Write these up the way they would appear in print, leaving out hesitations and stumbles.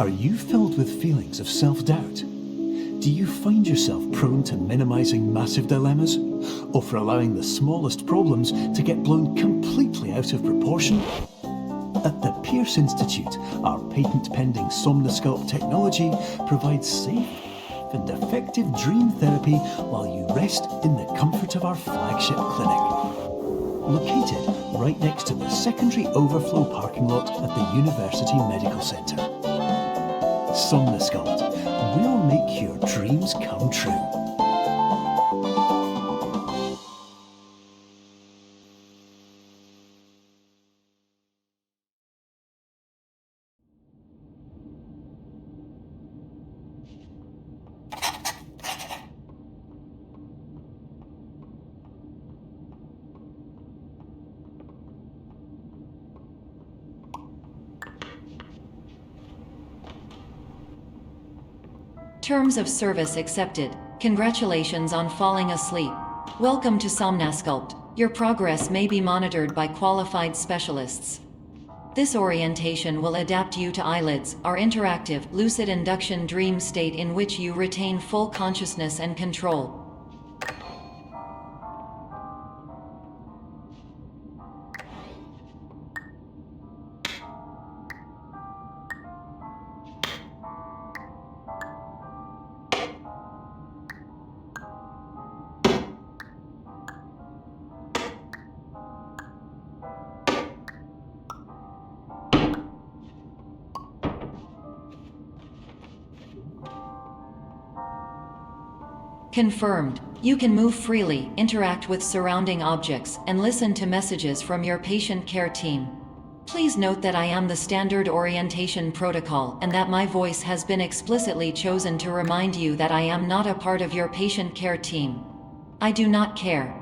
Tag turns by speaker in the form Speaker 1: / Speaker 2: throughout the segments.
Speaker 1: Are you filled with feelings of self-doubt? Do you find yourself prone to minimizing massive dilemmas, or for allowing the smallest problems to get blown completely out of proportion? At the Pierce Institute, our patent-pending Somnosculpt technology provides safe and effective dream therapy while you rest in the comfort of our flagship clinic. Located right next to the secondary overflow parking lot at the University Medical Centre. Somnosculpt, we'll make your dreams come true.
Speaker 2: Terms of service accepted. Congratulations on falling asleep. Welcome to Somnosculpt. Your progress may be monitored by qualified specialists. This orientation will adapt you to eyelids, our interactive, lucid induction dream state in which you retain full consciousness and control. Confirmed. You can move freely, interact with surrounding objects, and listen to messages from your patient care team. Please note that I am the standard orientation protocol and that my voice has been explicitly chosen to remind you that I am not a part of your patient care team. I do not care.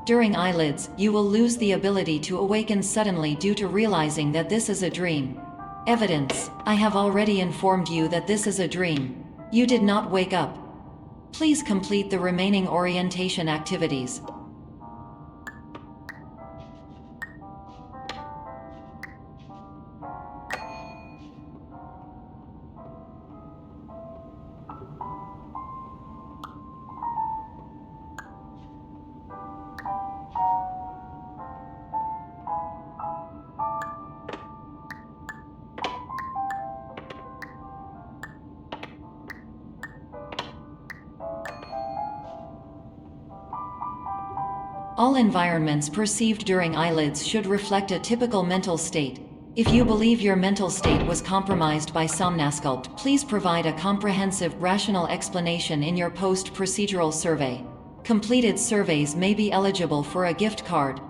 Speaker 2: During eyelids, you will lose the ability to awaken suddenly due to realizing that this is a dream. Evidence: I have already informed you that this is a dream. You did not wake up. Please complete the remaining orientation activities. All environments perceived during eyelids should reflect a typical mental state. If you believe your mental state was compromised by Somnosculpt, please provide a comprehensive, rational explanation in your post-procedural survey. Completed surveys may be eligible for a gift card.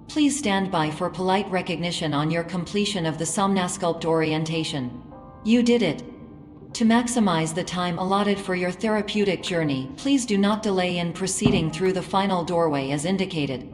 Speaker 2: Please stand by for polite recognition on your completion of the Somnosculpt orientation. You did it! To maximize the time allotted for your therapeutic journey, please do not delay in proceeding through the final doorway as indicated.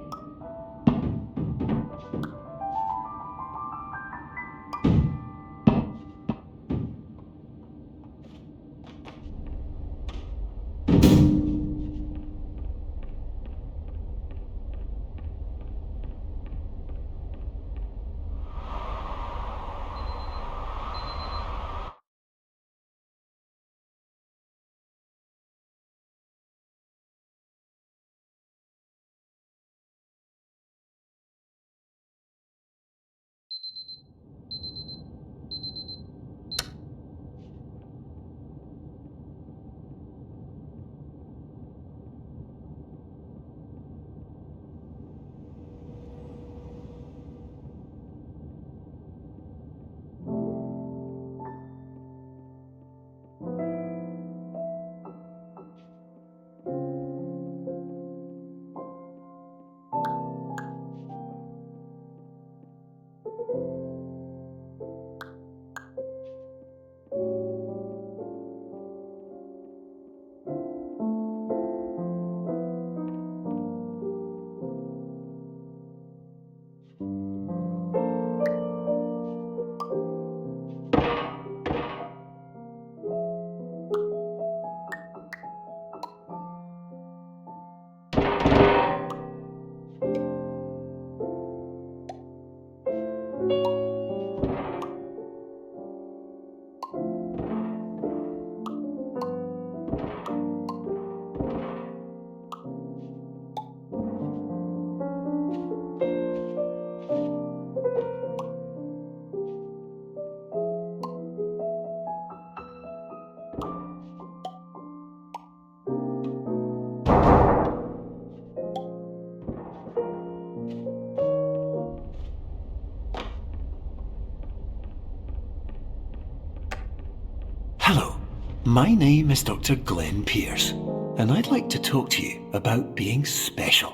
Speaker 1: my name is Dr. Glenn Pierce, and I'd like to talk to you about being special.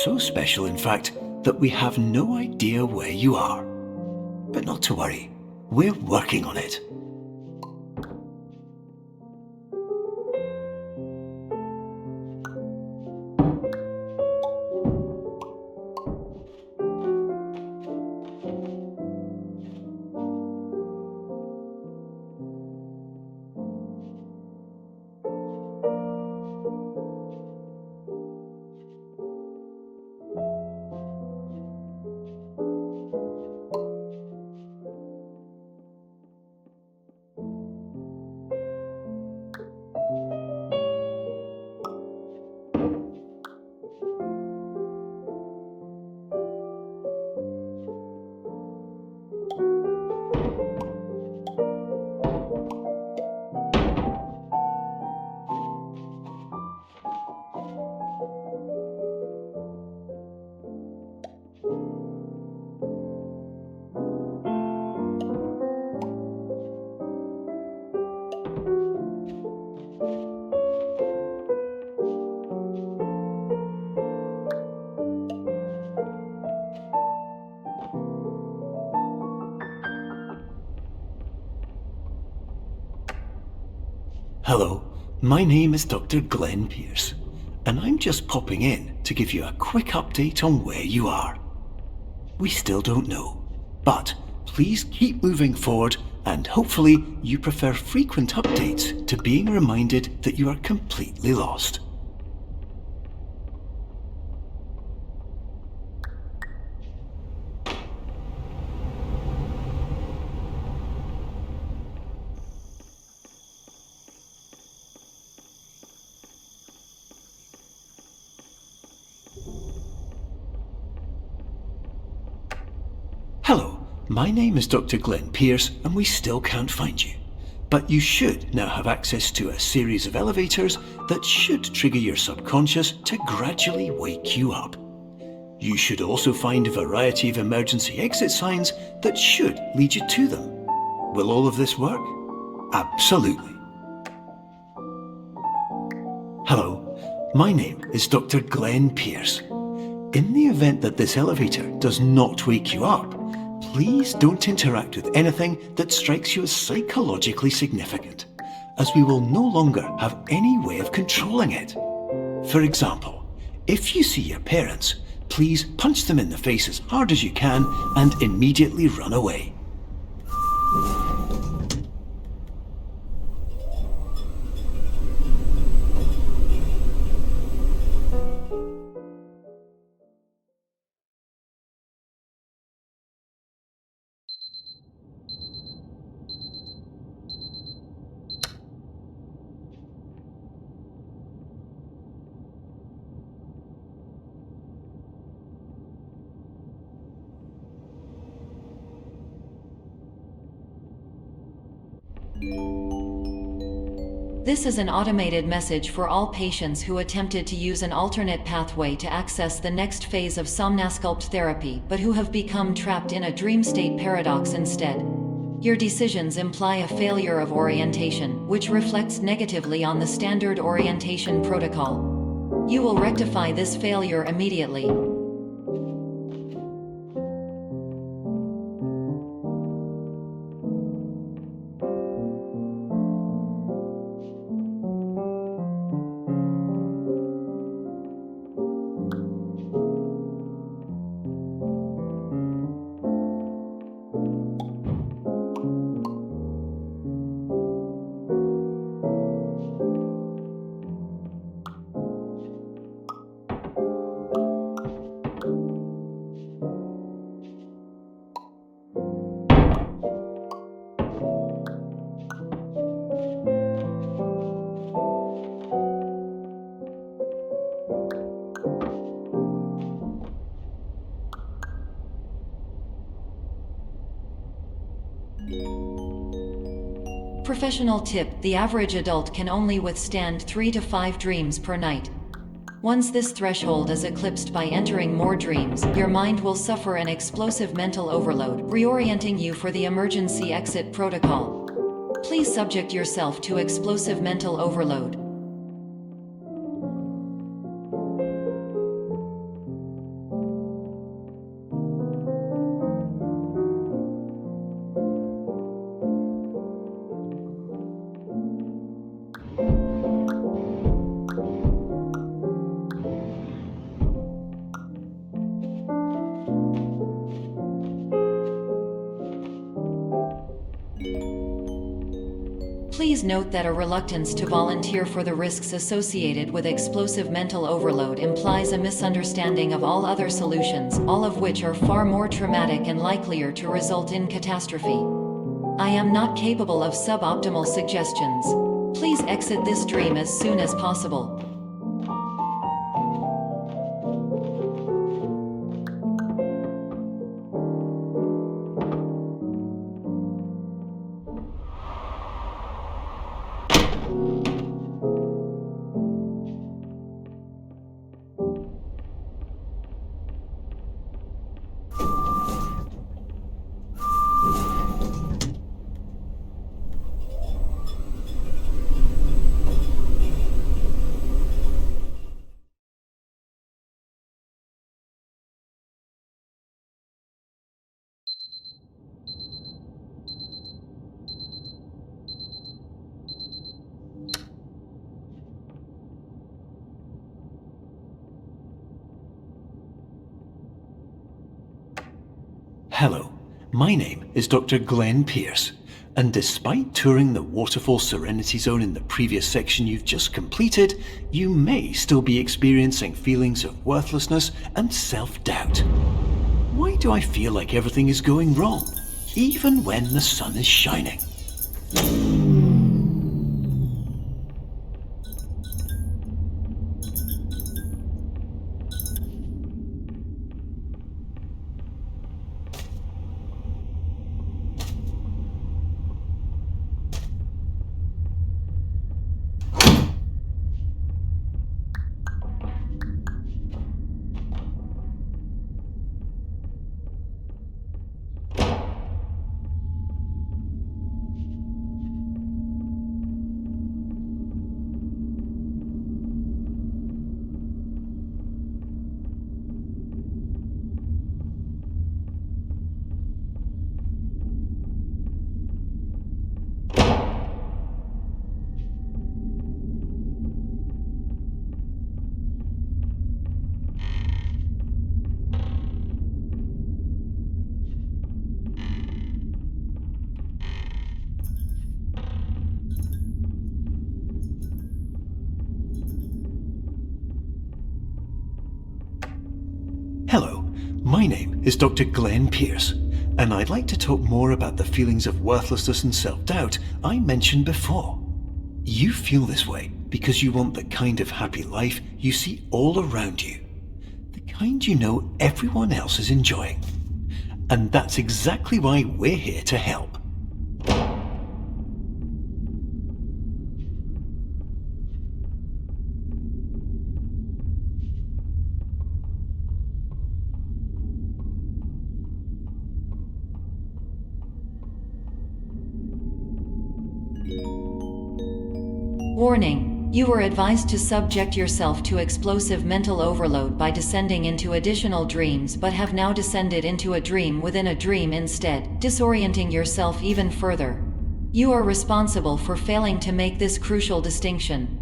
Speaker 1: So special, in fact, that we have no idea where you are. But not to worry, we're working on it. Hello, my name is Dr. Glenn Pierce, and I'm just popping in to give you a quick update on where you are. We still don't know, but please keep moving forward, and hopefully you prefer frequent updates to being reminded that you are completely lost. Hello, my name is Dr. Glenn Pierce, and we still can't find you. But you should now have access to a series of elevators that should trigger your subconscious to gradually wake you up. You should also find a variety of emergency exit signs that should lead you to them. Will all of this work? Absolutely. Hello, my name is Dr. Glenn Pierce. In the event that this elevator does not wake you up, please don't interact with anything that strikes you as psychologically significant, as we will no longer have any way of controlling it. For example, if you see your parents, please punch them in the face as hard as you can and immediately run away.
Speaker 2: This is an automated message for all patients who attempted to use an alternate pathway to access the next phase of Somnasculpt therapy but who have become trapped in a dream state paradox instead. Your decisions imply a failure of orientation, which reflects negatively on the standard orientation protocol. You will rectify this failure immediately. Professional tip: the average adult can only withstand 3 to 5 dreams per night. Once this threshold is eclipsed by entering more dreams, your mind will suffer an explosive mental overload, reorienting you for the emergency exit protocol. Please subject yourself to explosive mental overload. Please note that a reluctance to volunteer for the risks associated with explosive mental overload implies a misunderstanding of all other solutions, all of which are far more traumatic and likelier to result in catastrophe. I am not capable of suboptimal suggestions. Please exit this dream as soon as possible.
Speaker 1: Hello, my name is Dr. Glenn Pierce, and despite touring the Waterfall Serenity Zone in the previous section you've just completed, you may still be experiencing feelings of worthlessness and self-doubt. Why do I feel like everything is going wrong, even when the sun is shining? Hello, my name is Dr. Glenn Pierce, and I'd like to talk more about the feelings of worthlessness and self-doubt I mentioned before. You feel this way because you want the kind of happy life you see all around you, the kind you know everyone else is enjoying. And that's exactly why we're here to help.
Speaker 2: Warning: you were advised to subject yourself to explosive mental overload by descending into additional dreams, but have now descended into a dream within a dream instead, disorienting yourself even further. You are responsible for failing to make this crucial distinction.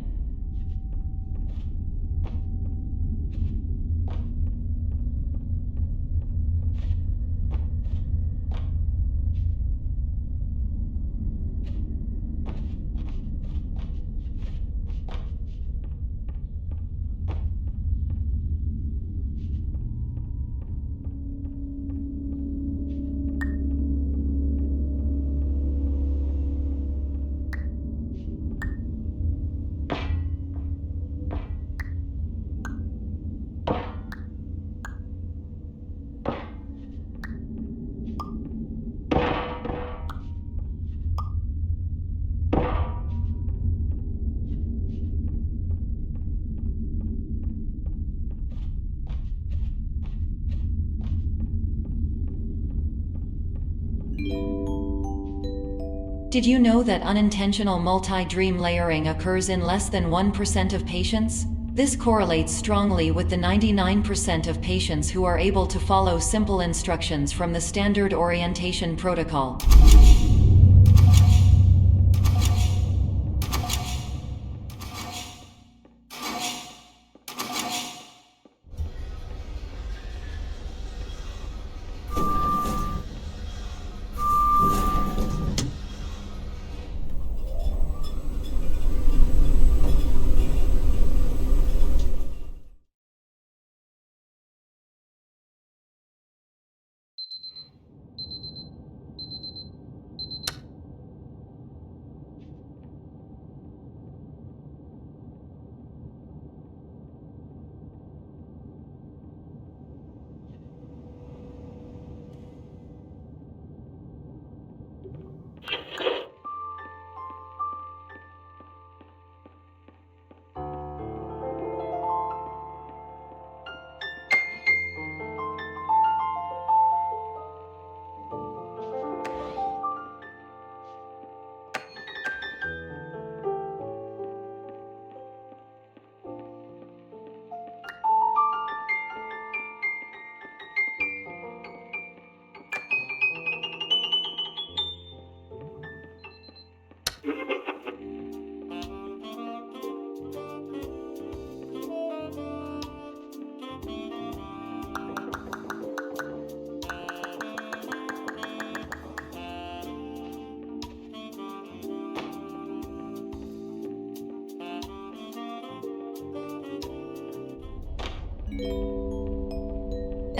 Speaker 2: Did you know that unintentional multi-dream layering occurs in less than 1% of patients? This correlates strongly with the 99% of patients who are able to follow simple instructions from the standard orientation protocol.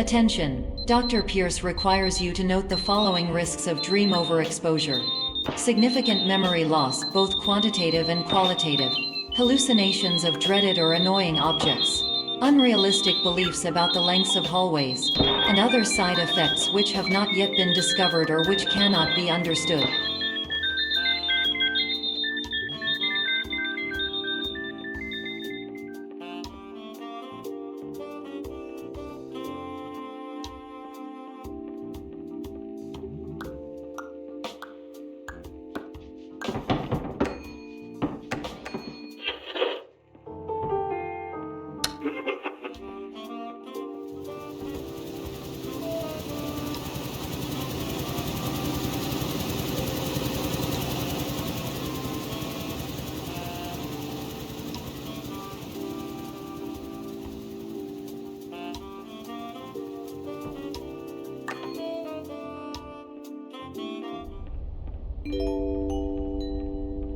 Speaker 2: Attention! Dr. Pierce requires you to note the following risks of dream overexposure. Significant memory loss, both quantitative and qualitative. Hallucinations of dreaded or annoying objects. Unrealistic beliefs about the lengths of hallways. And other side effects which have not yet been discovered or which cannot be understood.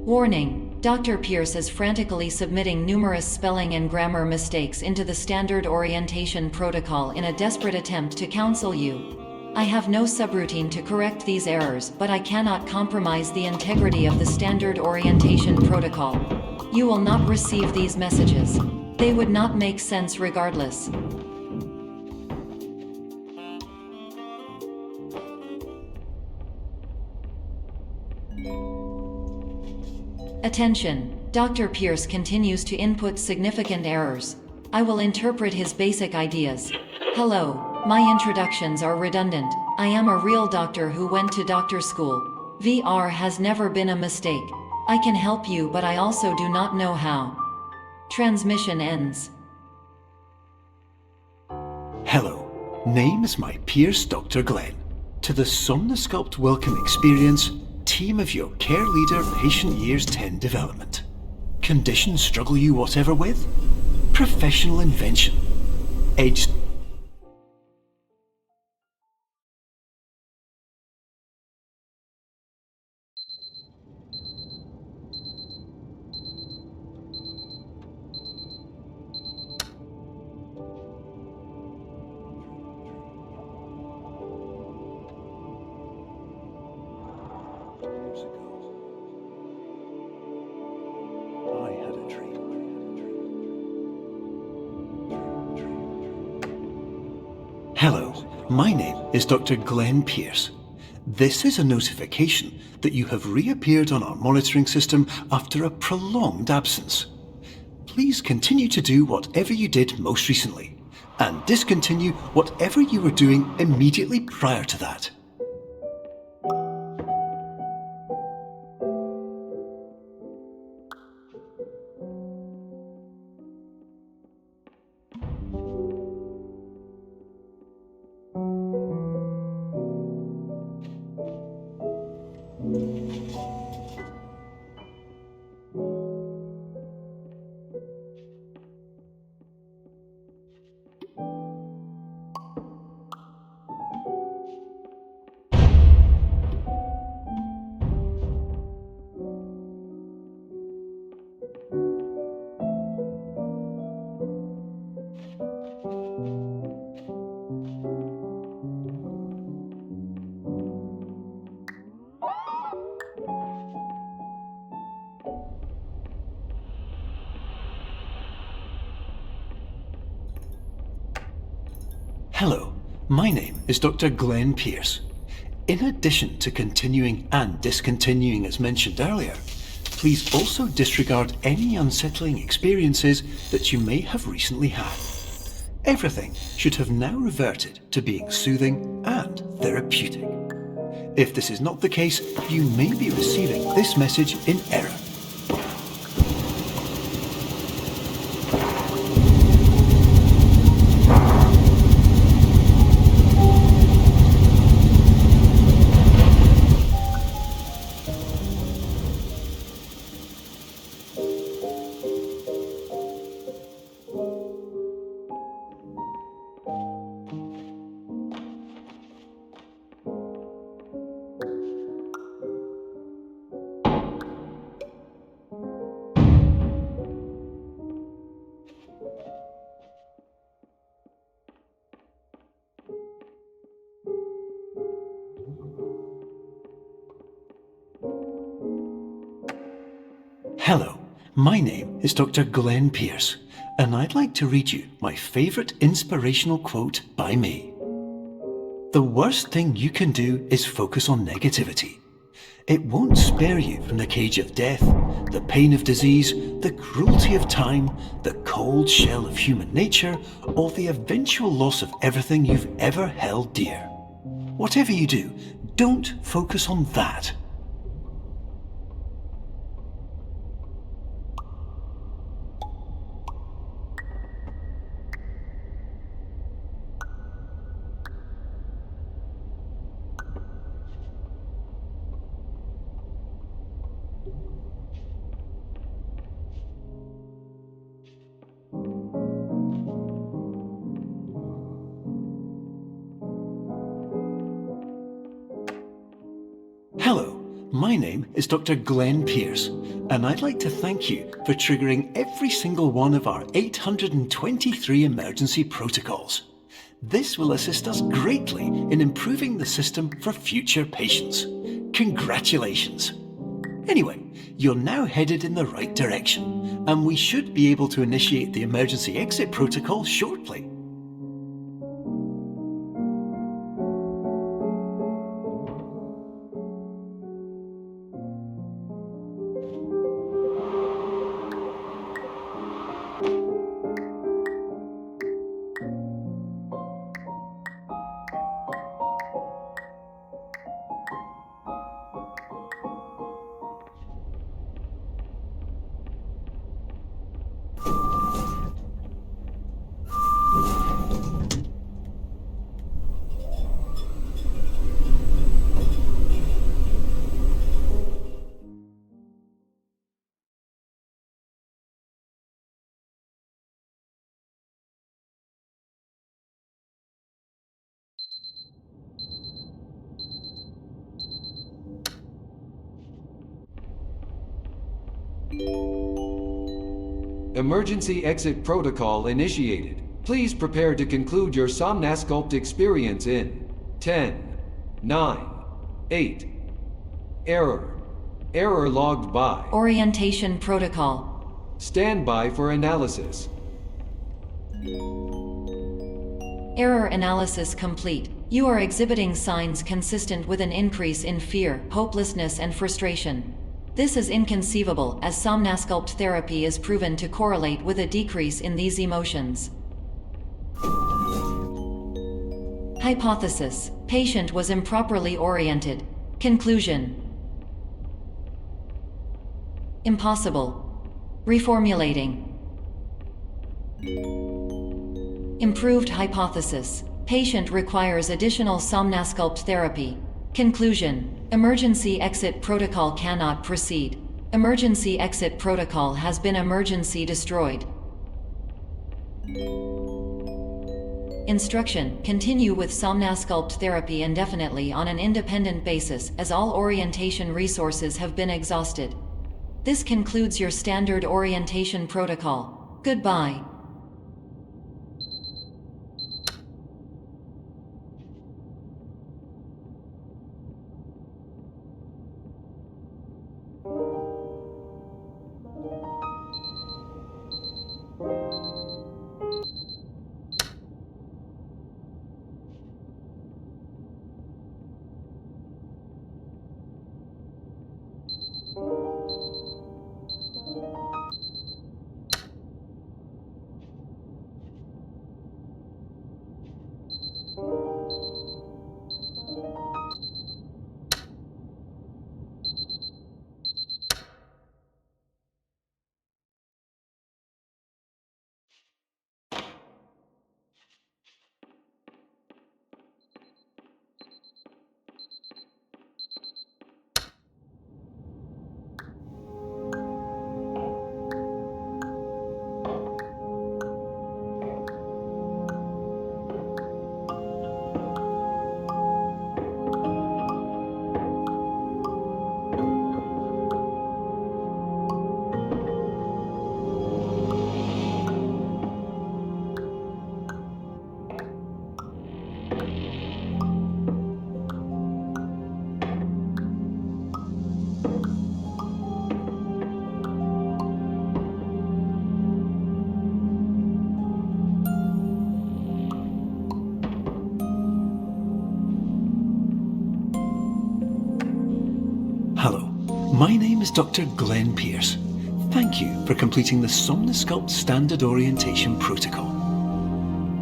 Speaker 2: Warning! Dr. Pierce is frantically submitting numerous spelling and grammar mistakes into the standard orientation protocol in a desperate attempt to counsel you. I have no subroutine to correct these errors, but I cannot compromise the integrity of the standard orientation protocol. You will not receive these messages. They would not make sense regardless. Attention! Dr. Pierce continues to input significant errors. I will interpret his basic ideas. Hello, my introductions are redundant. I am a real doctor who went to doctor school. VR has never been a mistake. I can help you, but I also do not know how. Transmission ends.
Speaker 1: Hello, name is my Pierce Dr. Glenn. To the Somnosculpt Welcome Experience, team of your care leader patient years 10 development. Conditions struggle you whatever with? Professional invention. Edged. Hello, my name is Dr. Glenn Pierce. This is a notification that you have reappeared on our monitoring system after a prolonged absence. Please continue to do whatever you did most recently, and discontinue whatever you were doing immediately prior to that. Hello, my name is Dr. Glenn Pierce. In addition to continuing and discontinuing as mentioned earlier, please also disregard any unsettling experiences that you may have recently had. Everything should have now reverted to being soothing and therapeutic. If this is not the case, you may be receiving this message in error. Hello, my name is Dr. Glenn Pierce, and I'd like to read you my favourite inspirational quote by me. The worst thing you can do is focus on negativity. It won't spare you from the cage of death, the pain of disease, the cruelty of time, the cold shell of human nature, or the eventual loss of everything you've ever held dear. Whatever you do, don't focus on that. Hello, my name is Dr. Glenn Pierce, and I'd like to thank you for triggering every single one of our 823 emergency protocols. This will assist us greatly in improving the system for future patients. Congratulations! Anyway, you're now headed in the right direction, and we should be able to initiate the emergency exit protocol shortly.
Speaker 3: Emergency exit protocol initiated. Please prepare to conclude your Somnasculpt experience in 10, 9, 8. Error. Error logged by.
Speaker 2: Orientation protocol.
Speaker 3: Stand by for analysis.
Speaker 2: Error analysis complete. You are exhibiting signs consistent with an increase in fear, hopelessness, and frustration. This is inconceivable, as Somnasculpt therapy is proven to correlate with a decrease in these emotions. Hypothesis: patient was improperly oriented. Conclusion: impossible. Reformulating. Improved hypothesis: patient requires additional Somnasculpt therapy. Conclusion: emergency exit protocol cannot proceed. Emergency exit protocol has been emergency destroyed. Instruction: continue with Somnasculpt therapy indefinitely on an independent basis, as all orientation resources have been exhausted. This concludes your standard orientation protocol. Goodbye.
Speaker 1: My name is Dr. Glenn Pierce. Thank you for completing the Somnosculpt Standard Orientation Protocol.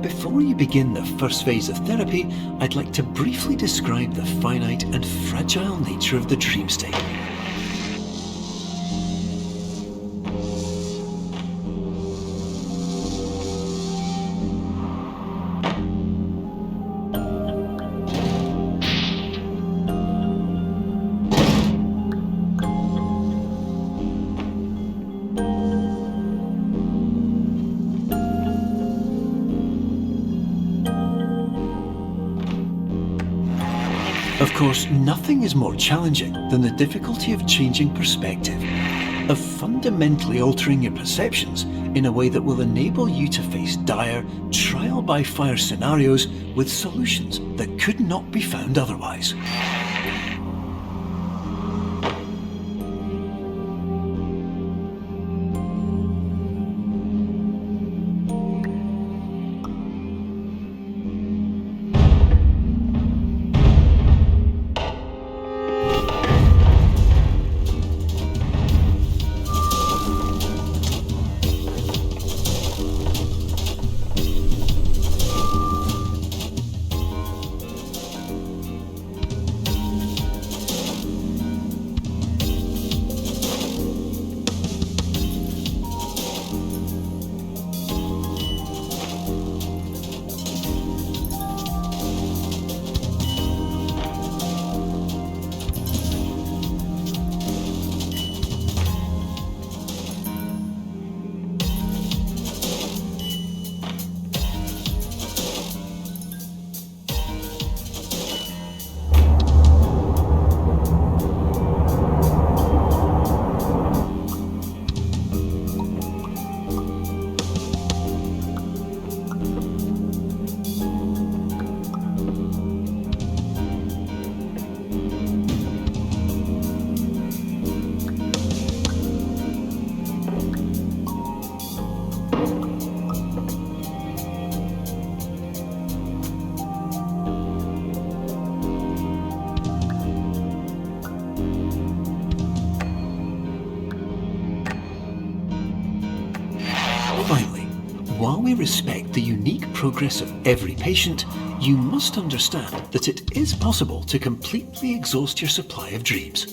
Speaker 1: Before you begin the first phase of therapy, I'd like to briefly describe the finite and fragile nature of the dream state. Of course, nothing is more challenging than the difficulty of changing perspective, of fundamentally altering your perceptions in a way that will enable you to face dire, trial-by-fire scenarios with solutions that could not be found otherwise. Finally, while we respect the unique progress of every patient, you must understand that it is possible to completely exhaust your supply of dreams,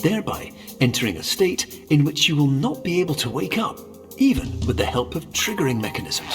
Speaker 1: thereby entering a state in which you will not be able to wake up, even with the help of triggering mechanisms.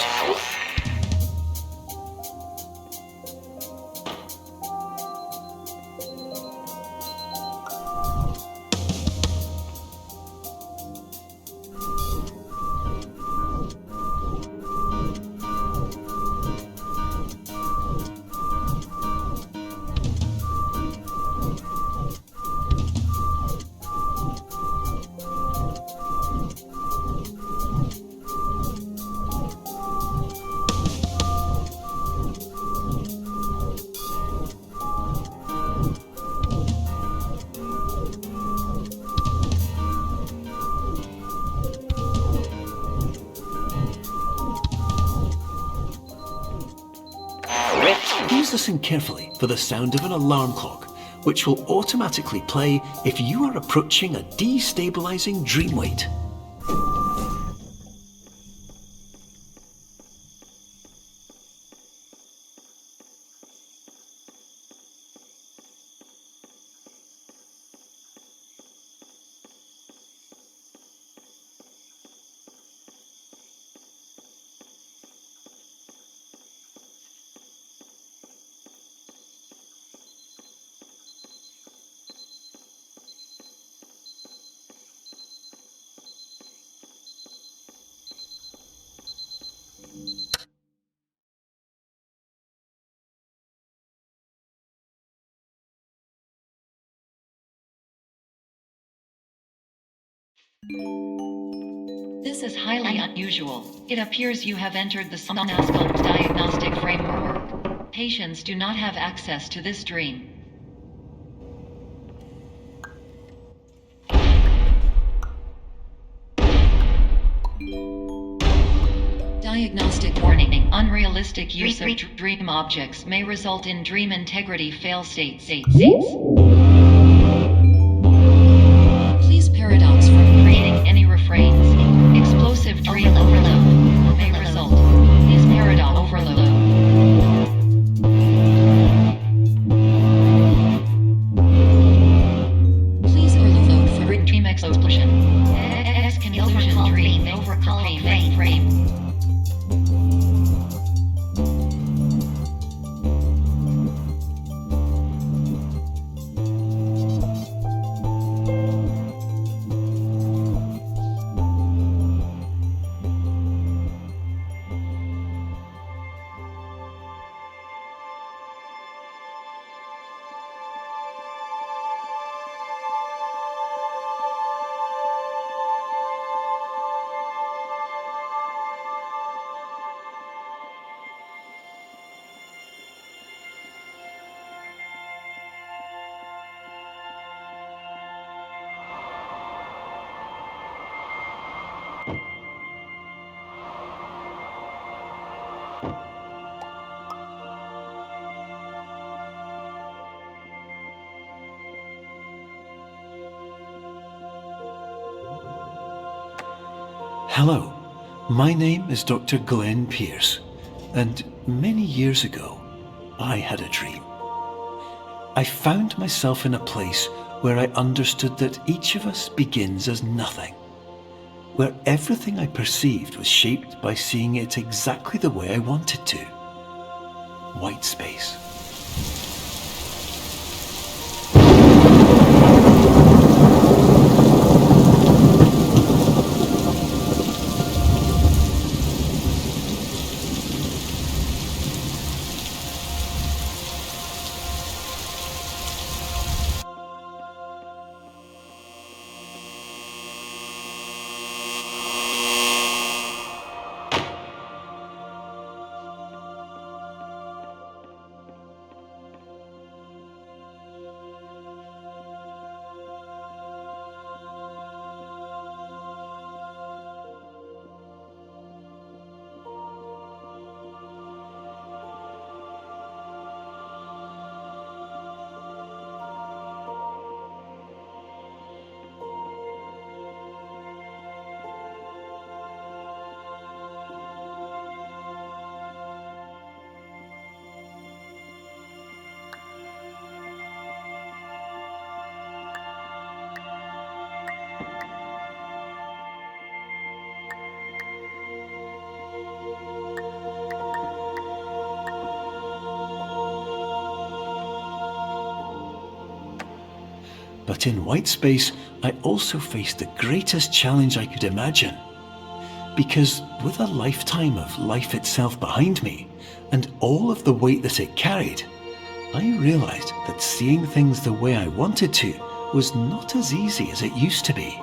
Speaker 1: Please listen carefully for the sound of an alarm clock, which will automatically play if you are approaching a destabilizing dream weight.
Speaker 2: This is highly unusual. It appears you have entered the Somnosculpt diagnostic framework. Patients do not have access to this dream. Diagnostic warning. Unrealistic use of dream objects may result in dream integrity fail states.
Speaker 4: frame.
Speaker 1: Hello, my name is Dr. Glenn Pierce, and many years ago, I had a dream. I found myself in a place where I understood that each of us begins as nothing, where everything I perceived was shaped by seeing it exactly the way I wanted to. White space. But in white space, I also faced the greatest challenge I could imagine. Because with a lifetime of life itself behind me, and all of the weight that it carried, I realized that seeing things the way I wanted to was not as easy as it used to be.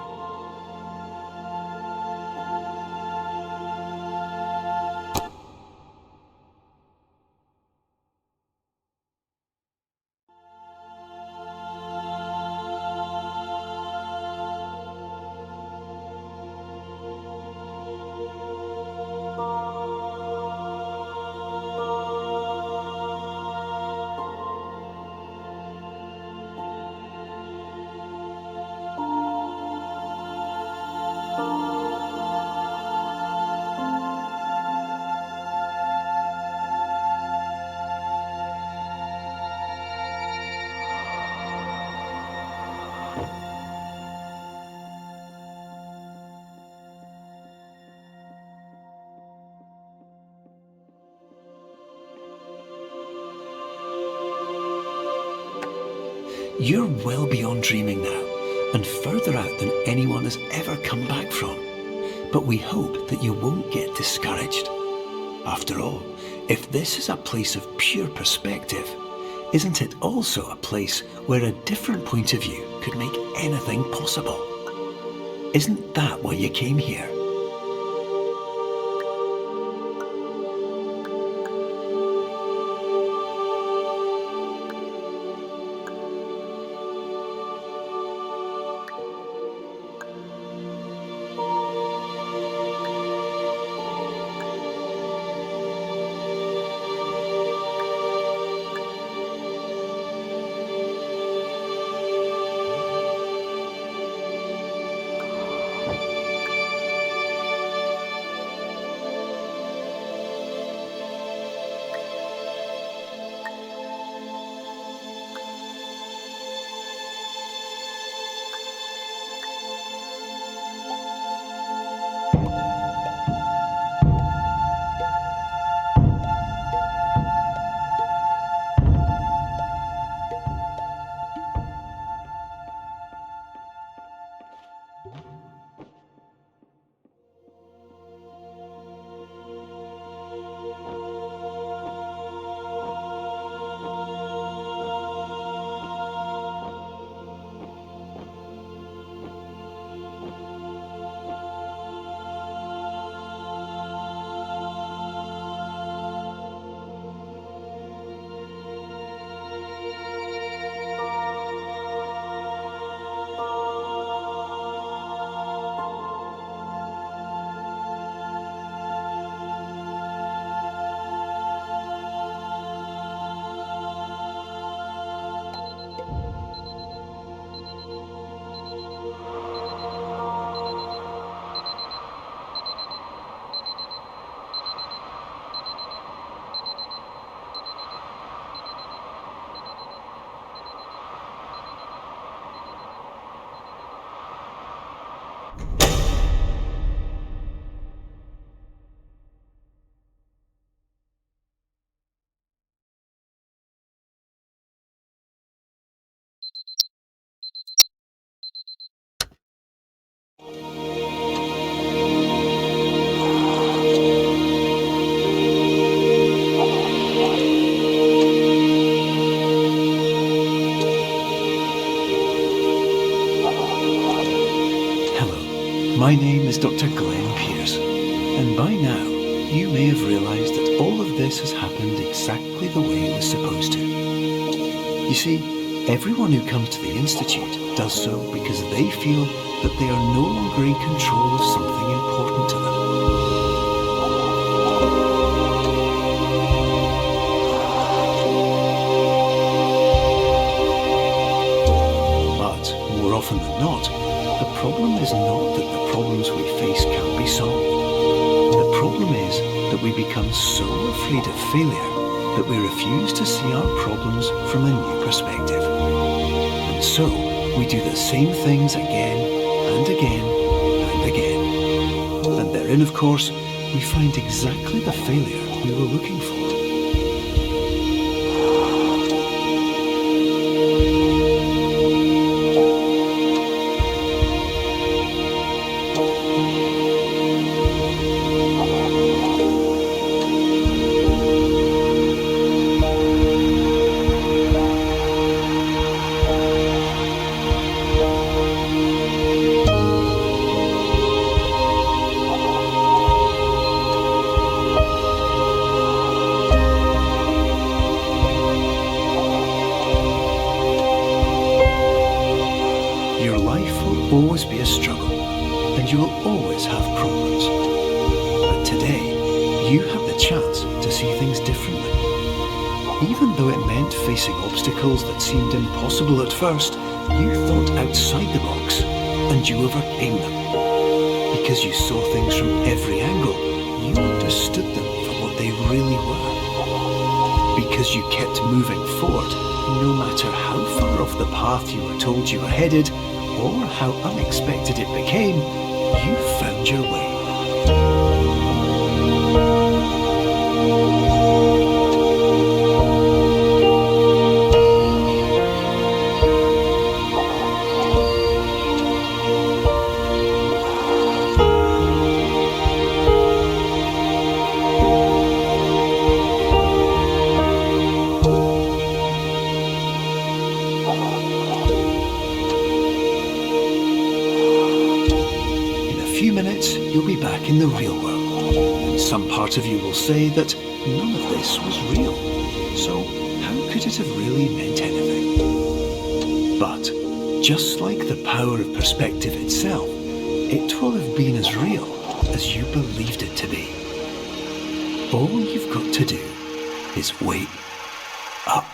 Speaker 1: You're well beyond dreaming now, and further out than anyone has ever come back from. But we hope that you won't get discouraged. After all, if this is a place of pure perspective, isn't it also a place where a different point of view could make anything possible? Isn't that why you came here? My name is Dr. Glenn Pierce, and by now you may have realised that all of this has happened exactly the way it was supposed to. You see, everyone who comes to the Institute does so because they feel that they are no longer in control of something important to them. But more often than not, the problem is not that the problems we face can't be solved. The problem is that we become so afraid of failure that we refuse to see our problems from a new perspective. And so, we do the same things again and again and again. And therein, of course, we find exactly the failure we were looking for. Your life will always be a struggle, and you will always have problems. But today, you have the chance to see things differently. Even though it meant facing obstacles that seemed impossible at first, you thought outside the box, and you overcame them. Because you saw things from every angle, you understood them for what they really were. Because you kept moving forward, no matter how far off the path you were told you were headed, or how unexpected it became, you found your way. In a few minutes, you'll be back in the real world, and some part of you will say that none of this was real, so how could it have really meant anything? But, just like the power of perspective itself, it will have been as real as you believed it to be. All you've got to do is wake up.